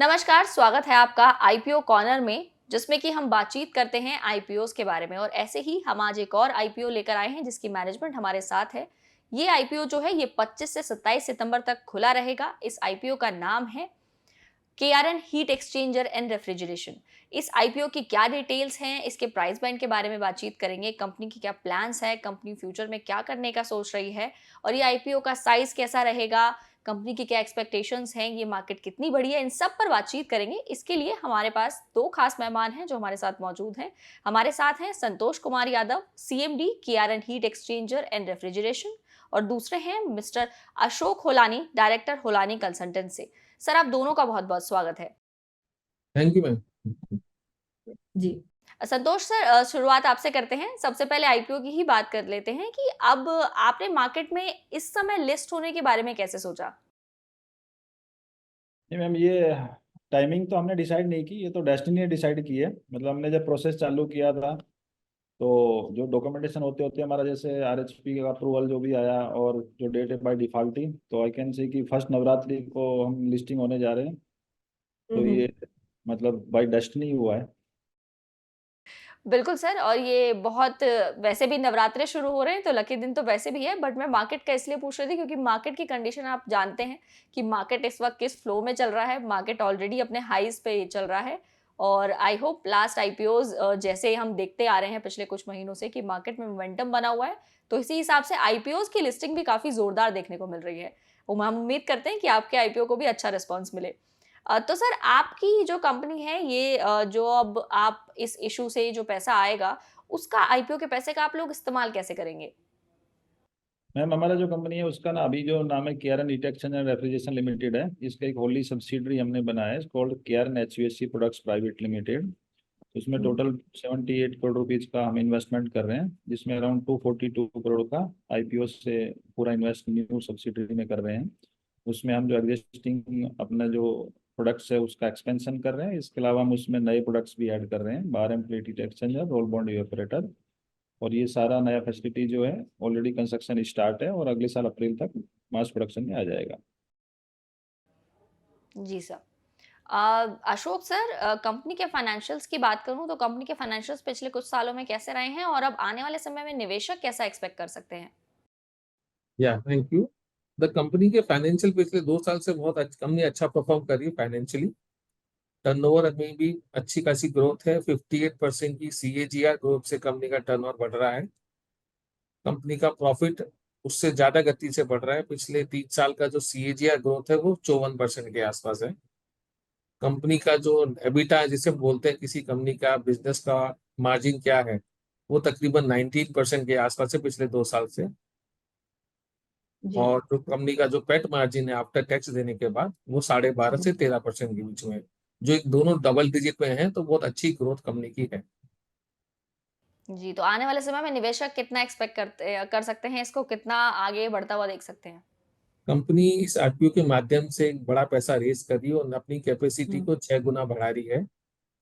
नमस्कार, स्वागत है आपका आईपीओ कॉर्नर में, जिसमें कि हम बातचीत करते हैं आईपीओज़ के बारे में। और ऐसे ही हम आज एक और आईपीओ लेकर आए हैं जिसकी मैनेजमेंट हमारे साथ है। ये आईपीओ जो है ये 25 से 27 सितंबर तक खुला रहेगा। इस आईपीओ का नाम है KRN heat exchanger and refrigeration. इस आईपीओ की क्या डिटेल्स हैं, इसके प्राइस बैंड के बारे में बातचीत करेंगे, कंपनी की क्या प्लान्स है, कंपनी फ्यूचर में क्या करने का सोच रही है और ये आईपीओ का साइज कैसा रहेगा, कंपनी की क्या एक्सपेक्टेशंस हैं, ये मार्केट कितनी बड़ी है, इन सब पर बातचीत करेंगे। इसके लिए हमारे पास दो खास मेहमान हैं जो हमारे साथ मौजूद हैं। हमारे साथ हैं Santosh Kumar Yadav, CMD KRN heat exchanger and refrigeration, और दूसरे हैं mister Ashok Holani, director Holani consultant से। सर, आप दोनों का बहुत बहुत स्वागत है। Thank you ma'am. जी। संतोष सर, शुरुआत आपसे करते हैं। सबसे पहले आईपीओ की ही बात कर लेते हैं कि अब आपने मार्केट में इस समय लिस्ट होने के बारे में कैसे सोचा? नहीं मैम, ये टाइमिंग तो हमने डिसाइड नहीं की, ये तो डेस्टिनी ने डिसाइड की है। मतलब हमने जब प्रोसेस चालू किया था तो जो डॉक्यूमेंटेशन होते होते हमारा जैसे आरएचपी का अप्रूवल जो भी आया और जो डेट है बाय डिफॉल्ट थी, तो आई कैन से कि फर्स्ट नवरात्रि को हम लिस्टिंग होने जा रहे हैं। तो हम्म। ये मतलब बाय डेस्टिनी हुआ है। बिल्कुल सर, और ये बहुत वैसे भी नवरात्रे शुरू हो रहे हैं तो लकी दिन तो वैसे भी है, बट मैं मार्केट का इसलिए पूछ रही थी क्योंकि मार्केट की कंडीशन आप जानते हैं कि मार्केट इस वक्त किस फ्लो में चल रहा है। मार्केट ऑलरेडी अपने हाईज पे चल रहा है और आई होप लास्ट आईपीओज जैसे हम देखते आ रहे हैं पिछले कुछ महीनों से कि मार्केट में मोमेंटम बना हुआ है, तो इसी हिसाब से आईपीओज की लिस्टिंग भी काफी जोरदार देखने को मिल रही है। हम उम्मीद करते हैं कि आपके आईपीओ को भी अच्छा रिस्पॉन्स मिले। तो सर, आपकी जो कंपनी है ये जो अब आप इस इशू से जो पैसा आएगा, उसका आईपीओ के पैसे का आप लोग इस्तेमाल कैसे करेंगे? मैम, हमारा जो कंपनी है उसका ना अभी जो नाम है KRN heat exchanger and refrigeration limited है। इसका एक होली सब्सिडरी हमने बनाया है called KRN HVSC products private limited. उसमें हुँ। टोटल 78 करोड़ रुपीज का हम इन्वेस्टमेंट कर रहे हैं, जिसमें अराउंड 242 करोड़ का आईपीओ से पूरा इन्वेस्ट न्यू सब्सिडरी में कर रहे हैं। उसमें हम जो एग्जिस्टिंग अपना जो प्रोडक्ट्स है उसका एक्सपेंशन कर रहे हैं। इसके अलावा हम उसमें नए प्रोडक्ट्स भी ऐड कर रहे हैं, bar and plate heat exchanger, roll bond evaporator. और ये सारा नया फैसिलिटी जो है ऑलरेडी कंस्ट्रक्शन स्टार्ट है और अगले साल अप्रैल तक मास प्रोडक्शन में आ जाएगा। जी सर। अशोक सर, कंपनी के फाइनेंशियल्स की बात करूँ तो कंपनी के फाइनेंशियल्स पिछले कुछ सालों में कैसे रहे हैं और अब आने वाले समय में निवेशक कैसा एक्सपेक्ट कर सकते हैं? या थैंक यू। द कंपनी के फाइनेंशियल पिछले 2 साल से बहुत कंपनी अच्छा परफॉर्म कर रही है फाइनेंशियली। टर्नओवर में भी अच्छी खासी ग्रोथ है, 58% की सीएजीआर ग्रोथ से कंपनी का टर्नओवर बढ़ रहा है। कंपनी का प्रॉफिट उससे ज्यादा गति से बढ़ रहा है। पिछले 3 साल का जो सीएजीआर ग्रोथ है वो 54% के आसपास है। कंपनी का जो एबिटा है, जिसे बोलते हैं किसी कंपनी का बिजनेस का मार्जिन क्या है, वो तकरीबन 19% के आसपास है पिछले 2 साल से। जी। और जो कंपनी का जो पेट मार्जिन है आफ्टर टैक्स देने के बाद, वो 12.5 से 13% के बीच में है, जो एक दोनों डबल डिजिट में है। तो बहुत अच्छी ग्रोथ कंपनी की है। जी, तो आने वाले समय में निवेशक कितना एक्सपेक्ट कर सकते हैं, इसको कितना आगे बढ़ता हुआ देख सकते हैं? कंपनी इस आईपीओ के माध्यम से एक बड़ा पैसा रेज कर रही है और अपनी कैपेसिटी हुँ। को 6 गुना बढ़ा रही है।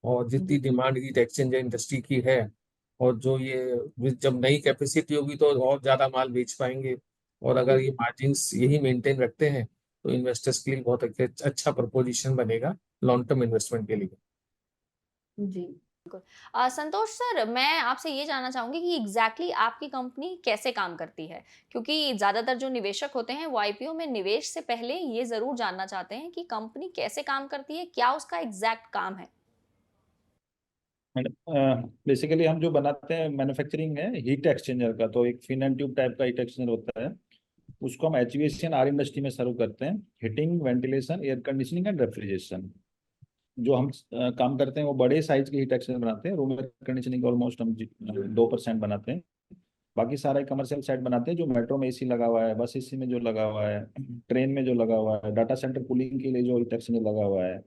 और जितनी जी। डिमांड हीट एक्सचेंजर इंडस्ट्री की है, और जो ये जब नई कैपेसिटी होगी तो और ज्यादा माल बेच पाएंगे। और अगर ये मार्जिन्स यही मेंटेन रखते हैं तो इन्वेस्टर्स के लिए बहुत अच्छा प्रपोजिशन बनेगा लॉन्ग टर्म इन्वेस्टमेंट के लिए। जी, बिल्कुल। संतोष सर, मैं आपसे ये जानना चाहूँगी कि एग्ज़ैक्टली आपकी कंपनी कैसे काम करती है? क्योंकि ज़्यादातर जो निवेशक होते हैं, वो आईपीओ में निवेश से पहले ये ज़रूर जानना चाहते हैं कि कंपनी कैसे काम करती है, क्या उसका एग्ज़ैक्ट काम है? बेसिकली हम जो बनाते हैं मैन्युफैक्चरिंग है हीट एक्सचेंजर का, तो एक फिन एंड ट्यूब टाइप का हीट एक्सचेंजर होता है। उसको हम एचवीएसी एंड आर इंडस्ट्री में सर्व करते हैं। Heating, ventilation, air conditioning and refrigeration जो हम काम करते हैं वो बड़े साइज के हीट एक्सचेंजर बनाते हैं। रूम एयर कंडीशनिंग ऑलमोस्ट हम 2% बनाते हैं। बाकी सारा कमर्शियल साइट बनाते हैं, जो मेट्रो में एसी लगा हुआ है, बस एसी में जो लगा हुआ है, ट्रेन में जो लगा हुआ है, डाटा सेंटर कूलिंग के लिए जो हीट एक्सचेंजर लगा हुआ है,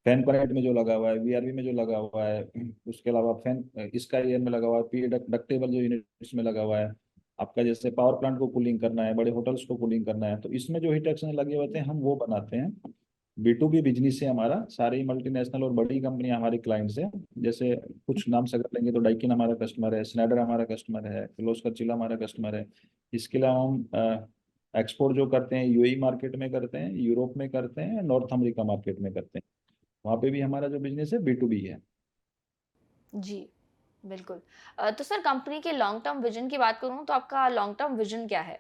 फैन पॉइंट में जो लगा हुआ है, वीआरवी में जो लगा हुआ है, उसके अलावा फैन इसका एयर में लगा हुआ है, पी डक्टेबल जो यूनिट्स में लगा हुआ है। आपका जैसे पावर प्लांट को कूलिंग करना है, बड़े होटल्स को कूलिंग करना है, तो इसमें जो हीट एक्सचेंजर लगे होते हैं हम वो बनाते हैं। B2B बिजनेस है हमारा। सारी मल्टीनेशनल और बड़ी कंपनियां हमारी क्लाइंट्स है। जैसे कुछ नाम से अगर लेंगे तो डाइकिन हमारा कस्टमर है, स्नाइडर हमारा कस्टमर है, किर्लोस्कर हमारा कस्टमर है। इसके अलावा हम एक्सपोर्ट जो करते हैं यूएई मार्केट में करते हैं, यूरोप में करते हैं, नॉर्थ अमेरिका मार्केट में करते हैं। वहाँ पे भी हमारा जो बिजनेस है B2B है। जी, बिल्कुल। तो सर कंपनी के लॉन्ग टर्म विजन की बात करूँ तो आपका लॉन्ग टर्म विजन क्या है?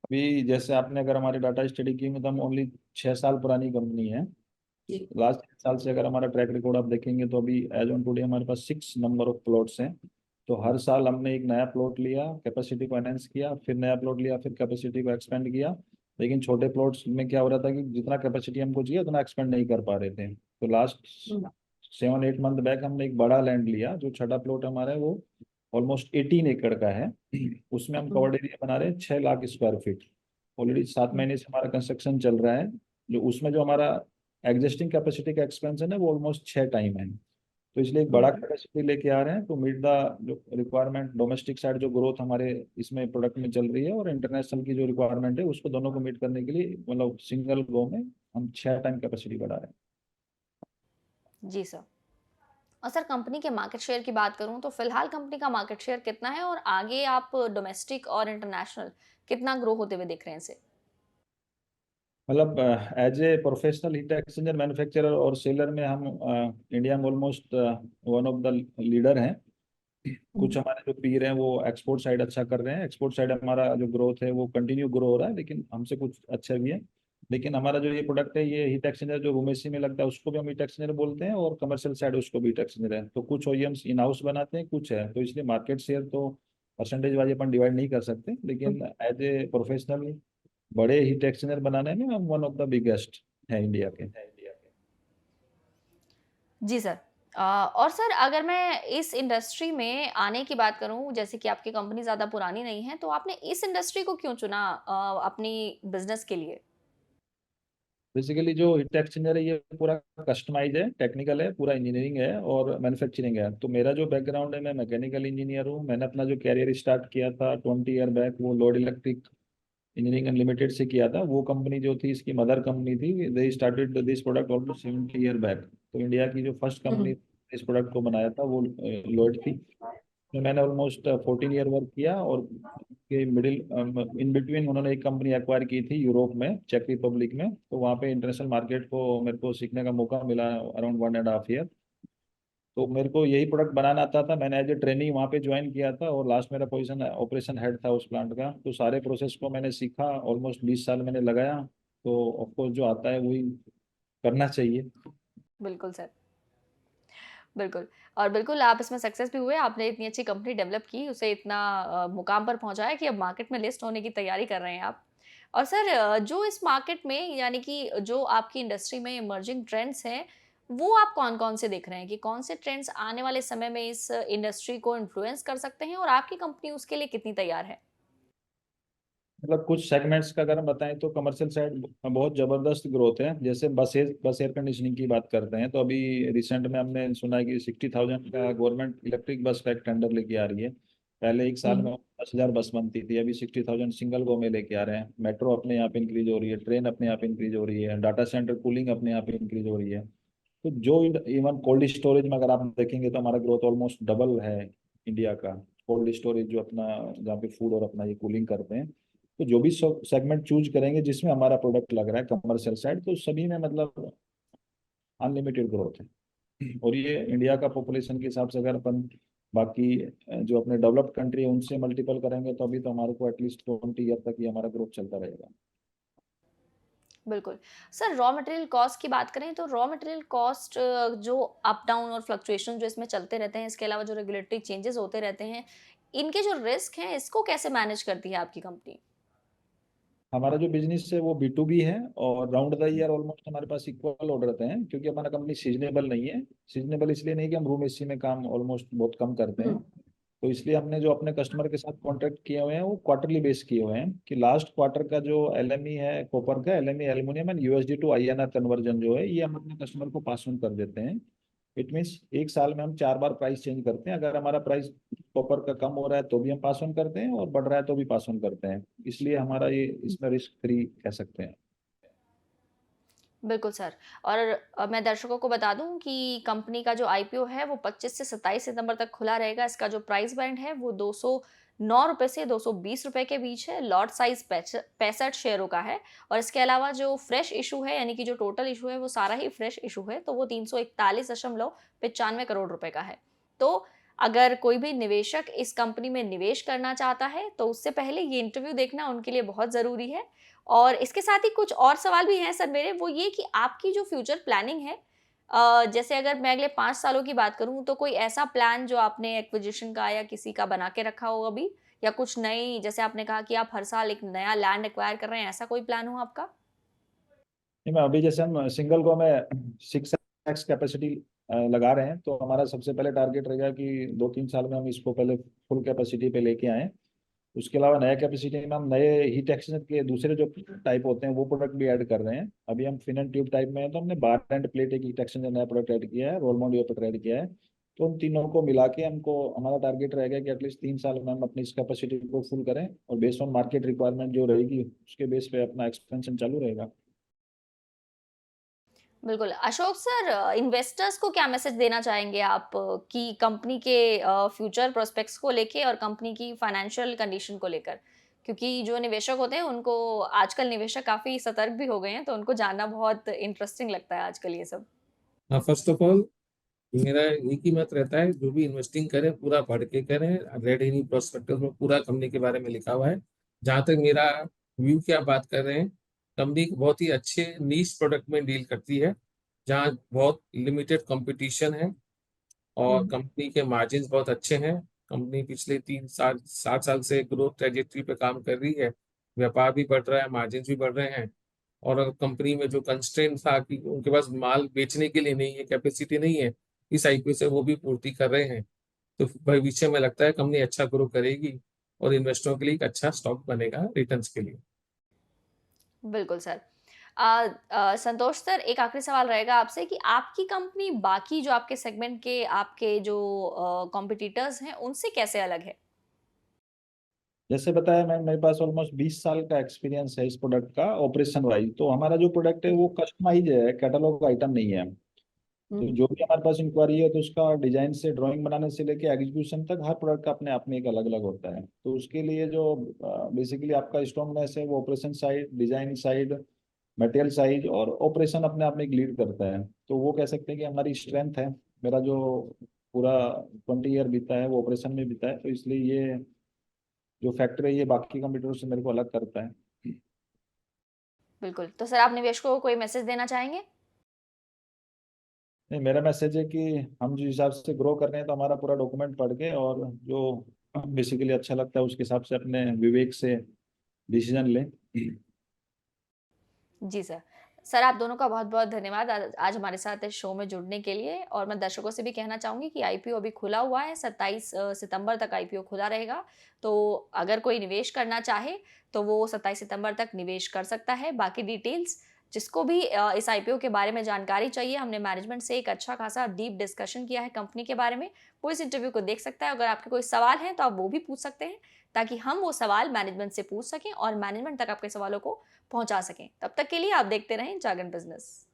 अभी जैसे आपने अगर हमारी डाटा स्टडी की में तो हम ओनली 6 साल पुरानी कंपनी है। लास्ट 6 साल से अगर हमारा ट्रैक रिकॉर्ड आप देखेंगे तो अभी एज ऑन टुडे हमारे पास 6 नंबर ऑफ प्लॉट्स हैं। तो हर साल हमने एक नया प्लॉट लिया, कैपेसिटी को एनहेंस किया, फिर नया प्लॉट लिया, फिर कैपेसिटी को एक्सपेंड किया। लेकिन छोटे प्लॉट्स में क्या हो रहा था कि जितना कैपेसिटी हमको चाहिए उतना एक्सपेंड नहीं कर पा रहे थे। तो लास्ट 7-8 मंथ बैक हमने एक बड़ा लैंड लिया, जो छठा प्लॉट हमारा है वो ऑलमोस्ट 18 एकड़ का है। उसमें हम कवर्ड एरिया बना रहे हैं 6 लाख स्क्वायर फीट। ऑलरेडी 7 महीने से हमारा कंस्ट्रक्शन चल रहा है। जो उसमें जो हमारा एग्जिस्टिंग कैपेसिटी का एक्सपेंशन है वो ऑलमोस्ट 6 टाइम है। तो इसलिए एक बड़ा कैपेसिटी लेके आ रहे हैं टू मीट द जो रिक्वायरमेंट, डोमेस्टिक साइड जो ग्रोथ हमारे इसमें प्रोडक्ट में चल रही है और इंटरनेशनल की जो रिक्वायरमेंट है उसको दोनों को मीट करने के लिए मतलब सिंगल गो में हम 6 टाइम कैपेसिटी बढ़ा रहे हैं। जी सर। और सर कंपनी के मार्केट शेयर की बात करूँ तो फिलहाल कंपनी का मार्केट शेयर कितना है और आगे आप डोमेस्टिक और इंटरनेशनल कितना ग्रो होते हुए देख रहे हैं इसे? मतलब as a professional heat exchanger manufacturer और सेलर में हम इंडिया में almost one of the leader हैं। कुछ हमारे जो पीर हैं वो एक्सपोर्ट साइड अच्छा कर रहे हैं, एक्सपोर्ट साइड हमारा जो ग्रोथ है वो कंटिन्यू ग्रो हो रहा है, लेकिन हमसे कुछ अच्छा भी है। लेकिन हमारा जो ये प्रोडक्ट है ये हीट एक्सचेंजर जो रूम एसी में लगता है उसको भी हम हीट एक्सचेंजर बोलते हैं, और कमर्शियल साइड उसको भी हीट एक्सचेंजर है। तो कुछ ओईएम्स इन हाउस बनाते हैं, कुछ है, तो इसलिए मार्केट शेयर तो परसेंटेज वाइज अपन डिवाइड नहीं कर सकते, लेकिन एज ए प्रोफेशनल बड़े हीट एक्सचेंजर बनाने में हम वन ऑफ द बिगेस्ट है इंडिया के। जी सर। और सर अगर मैं इस इंडस्ट्री में आने की बात करूं, जैसे कि आपकी कंपनी ज़्यादा पुरानी नहीं है, तो आपने इस इंडस्ट्री को क्यों चुना अपनी बिजनेस के लिए? बेसिकली जो हीट एक्सचेंजर है ये पूरा कस्टमाइज है, टेक्निकल है, पूरा इंजीनियरिंग है और मैन्युफैक्चरिंग है। तो मेरा जो बैकग्राउंड है, मैं मैकेनिकल इंजीनियर हूँ। मैंने अपना जो कैरियर स्टार्ट किया था 20 ईयर बैक वो लॉर्ड इलेक्ट्रिक इंजीनियरिंग अनलिमिटेड से किया था। वो कंपनी जो थी इसकी मदर कंपनी थी, they started this product almost 70 year back. तो इंडिया की जो फर्स्ट कंपनी इस प्रोडक्ट को बनाया था वो लॉर्ड थी। तो मैंने ऑलमोस्ट 14 ईयर वर्क किया, और के मिडिल इन बिटवीन उन्होंने एक कंपनी एक्वायर की थी यूरोप में, चेक रिपब्लिक में। तो वहाँ पे इंटरनेशनल मार्केट को मेरे को सीखने का मौका मिला अराउंड 1.5 ईयर। तो मेरे को यही प्रोडक्ट बनाना आता था। मैंने एज ए ट्रेनिंग वहाँ पे ज्वाइन किया था, और लास्ट मेरा पोजीशन ऑपरेशन हेड था उस प्लांट का। तो सारे प्रोसेस को मैंने सीखा, ऑलमोस्ट 20 साल मैंने लगाया। तो ऑफकोर्स जो आता है वही करना चाहिए। बिल्कुल सर। बिल्कुल। और बिल्कुल आप इसमें सक्सेस भी हुए, आपने इतनी अच्छी कंपनी डेवलप की, उसे इतना मुकाम पर पहुँचाया कि अब मार्केट में लिस्ट होने की तैयारी कर रहे हैं आप। और सर जो इस मार्केट में यानी कि जो आपकी इंडस्ट्री में इमर्जिंग ट्रेंड्स हैं, वो आप कौन-कौन से देख रहे हैं कि कौन से ट्रेंड्स आने वाले समय में इस इंडस्ट्री को इन्फ्लुएंस कर सकते हैं और आपकी कंपनी उसके लिए कितनी तैयार है? मतलब कुछ सेगमेंट्स का अगर हम बताएं तो कमर्शियल साइड बहुत जबरदस्त ग्रोथ है। जैसे बस एयर कंडीशनिंग की बात करते हैं तो अभी रिसेंट में हमने सुना है कि 60,000 का गवर्नमेंट इलेक्ट्रिक बस का एक टेंडर लेके आ रही है। पहले एक साल में 10,000 बस बनती थी, अभी 60,000 सिंगल गो में लेके आ रहे हैं। मेट्रो अपने यहाँ पे इंक्रीज हो रही है, ट्रेन अपने यहाँ पे इंक्रीज हो रही है, डाटा सेंटर कूलिंग अपने यहाँ पे इंक्रीज हो रही है। तो जो इवन कोल्ड स्टोरेज में अगर आप देखेंगे तो हमारा ग्रोथ ऑलमोस्ट डबल है इंडिया का। कोल्ड स्टोरेज जो अपना जहाँ पे फूड और अपना ये कूलिंग करते हैं, तो जो भी सेगमेंट चूज करेंगे जिसमें हमारा प्रोडक्ट लग रहा है कमर्शियल साइड, तो सभी में मतलब अनलिमिटेड ग्रोथ है। और ये इंडिया का पॉपुलेशन के हिसाब से अगर अपन बाकी जो अपने डेवलप्ड कंट्री है उनसे मल्टीपल करेंगे तो अभी तो हमारे को एटलीस्ट 20 ईयर तक ये हमारा ग्रोथ चलता रहेगा। बिल्कुल। सर रॉ मटेरियल कॉस्ट की बात करें तो रॉ मटेरियल कॉस्ट जो अप डाउन और फ्लक्चुएशन जो इसमें चलते रहते हैं, इसके अलावा जो रेगुलेटरी चेंजेस होते रहते हैं, इनके जो रिस्क हैं, इसको कैसे मैनेज करती है आपकी कंपनी? हमारा जो बिजनेस है वो B2B है, और राउंड द ईयर ऑलमोस्ट हमारे पास इक्वल ऑर्डर रहते हैं, क्योंकि हमारा कंपनी सीजनेबल नहीं है। सीजनेबल इसलिए नहीं कि हम रूम एसी में काम ऑलमोस्ट बहुत कम करते हैं। तो इसलिए हमने जो अपने कस्टमर के साथ कॉन्ट्रैक्ट किए हुए हैं वो क्वार्टरली बेस किए हुए हैं, कि लास्ट क्वार्टर का जो LME है कॉपर का, LME aluminium and USD to INR conversion जो है ये हम अपने कस्टमर को पास ऑन कर देते हैं। इट मीन्स एक साल में हम 4 बार प्राइस चेंज करते हैं। अगर हमारा प्राइस कॉपर का कम हो रहा है तो भी हम पास ऑन करते हैं, और बढ़ रहा है तो भी पास ऑन करते हैं। इसलिए हमारा ये इसमें रिस्क फ्री कह सकते हैं। बिल्कुल सर। और मैं दर्शकों को बता दूँ कि कंपनी का जो आईपीओ है वो 25 से 27 सितंबर तक खुला रहेगा। इसका जो प्राइस बैंड है वो ₹9 से ₹220 के बीच है। लॉट साइज 65 शेयरों का है और इसके अलावा जो फ्रेश इशू है यानी कि जो टोटल इशू है वो सारा ही फ्रेश इशू है, तो वो 341.95 करोड़ रुपए का है। तो अगर कोई भी निवेशक इस कंपनी में निवेश करना चाहता है तो उससे पहले ये इंटरव्यू देखना उनके लिए बहुत ज़रूरी है। और इसके साथ ही कुछ और सवाल भी हैं सर मेरे, वो ये कि आपकी जो फ्यूचर प्लानिंग है, जैसे अगर मैं अगले 5 सालों की बात करूँ तो कोई ऐसा प्लान जो आपने एक्विजिशन का या किसी का बना के रखा हो अभी, या कुछ नई, जैसे आपने कहा कि आप हर साल एक नया लैंड एक्वायर कर रहे हैं, ऐसा कोई प्लान हो आपका? नहीं, मैं अभी जैसे हम सिंगल को में 6x कैपेसिटी लगा रहे हैं, तो हमारा सबसे पहले टारगेट रहेगा कि 2-3 साल में हम इसको पहले फुल कैपेसिटी पे लेके आए। उसके अलावा नया कैपेसिटी में हम नए हीट एक्सचेंजर के दूसरे जो टाइप होते हैं वो प्रोडक्ट भी ऐड कर रहे हैं। अभी हम फिन एंड ट्यूब टाइप में है, तो हमने बार एंड प्लेट एक हीट एक्सचेंजर नया प्रोडक्ट ऐड किया है, रोल माउंट यूपीएट ऐड किया है। तो उन तीनों को मिला के हमको हमारा टारगेट रहेगा कि एटलीस्ट 3 साल में हम अपनी इस कैपेसिटी को फुल करें, और बेस्ड ऑन मार्केट रिक्वायरमेंट जो रहेगी उसके बेस पे अपना एक्सपेंशन चालू रहेगा। बिल्कुल। अशोक सर, इन्वेस्टर्स को क्या मैसेज देना चाहेंगे आप, कि कंपनी के फ्यूचर प्रोस्पेक्ट्स को लेके और कंपनी की फाइनेंशियल कंडीशन को लेकर? क्योंकि जो निवेशक होते हैं उनको आजकल निवेशक काफ़ी सतर्क भी हो गए हैं, तो उनको जानना बहुत इंटरेस्टिंग लगता है आजकल ये सब। हाँ, फर्स्ट ऑफ ऑल मेरा एक ही मत रहता है, जो भी इन्वेस्टिंग करें पूरा पढ़ के करें। रेड इन प्रोस्पेक्टस में पूरा कंपनी के बारे में लिखा हुआ है। जहाँ तक मेरा व्यू की आप बात कर रहे हैं, कंपनी बहुत ही अच्छे नीश प्रोडक्ट में डील करती है, जहाँ बहुत लिमिटेड कंपटीशन है और कंपनी के मार्जिन बहुत अच्छे हैं। कंपनी पिछले 3 साल 7 साल से ग्रोथ ट्रेजेक्टरी पे काम कर रही है, व्यापार भी बढ़ रहा है, मार्जिन भी बढ़ रहे हैं। और अगर कंपनी में जो कंस्ट्रेंट था कि उनके पास माल बेचने के लिए नहीं है, कैपेसिटी नहीं है, इस आईपीओ से वो भी पूर्ति कर रहे हैं। तो भविष्य में लगता है कंपनी अच्छा ग्रो करेगी और इन्वेस्टरों के लिए एक अच्छा स्टॉक बनेगा रिटर्न्स के लिए। बिल्कुल सर। संतोष सर, एक आखिरी सवाल रहेगा आपसे कि आपकी कंपनी बाकी जो आपके सेगमेंट के आपके जो कॉम्पिटिटर्स हैं उनसे कैसे अलग है? जैसे बताया मैं, मेरे पास ऑलमोस्ट 20 साल का एक्सपीरियंस है इस प्रोडक्ट का ऑपरेशन वाइज। तो हमारा जो प्रोडक्ट है वो कस्टमाइज है, कैटलॉग आइटम नहीं है। तो जो भी हमारे पास इंक्वायरी है तो उसका डिजाइन से ड्राइंग बनाने से लेके एग्जीक्यूशन तक हर प्रोडक्ट का अपने आप में एक अलग अलग होता है। तो उसके लिए जो बेसिकली आपका स्ट्रॉन्गनेस है वो operation side, design side, material size और ऑपरेशन अपने आप में एक लीड करता है। तो वो कह सकते हैं कि हमारी स्ट्रेंथ है। मेरा जो पूरा 20 ईयर बीता है वो ऑपरेशन में बीता है, तो इसलिए ये जो फैक्टर है ये बाकी कंप्यूटरों से मेरे को अलग करता है। बिल्कुल। तो सर, आप निवेशकों को कोई मैसेज देना चाहेंगे? नहीं, मेरा मैसेज है कि हम जिस हिसाब से ग्रो कर रहे हैं तो हमारा पूरा डॉक्यूमेंट पढ़ के और जो बेसिकली अच्छा लगता है उसके हिसाब से अपने विवेक से डिसीजन लें। जी सर। सर, आप दोनों का बहुत-बहुत धन्यवाद आज आज हमारे साथ इस शो में जुड़ने के लिए, और मैं दर्शकों से भी कहना चाहूँगी कि आईपीओ अभी खुला हुआ है, 27 सितंबर तक आईपीओ खुला रहेगा। तो अगर कोई निवेश करना चाहे, तो वो 27 सितंबर तक निवेश कर सकता है। बाकी डिटेल्स जिसको भी इस आईपीओ के बारे में जानकारी चाहिए, हमने मैनेजमेंट से एक अच्छा खासा डीप डिस्कशन किया है कंपनी के बारे में, वो इस इंटरव्यू को देख सकता है। अगर आपके कोई सवाल हैं, तो आप वो भी पूछ सकते हैं, ताकि हम वो सवाल मैनेजमेंट से पूछ सकें और मैनेजमेंट तक आपके सवालों को पहुंचा सकें। तब तक के लिए आप देखते रहें जागरण बिजनेस।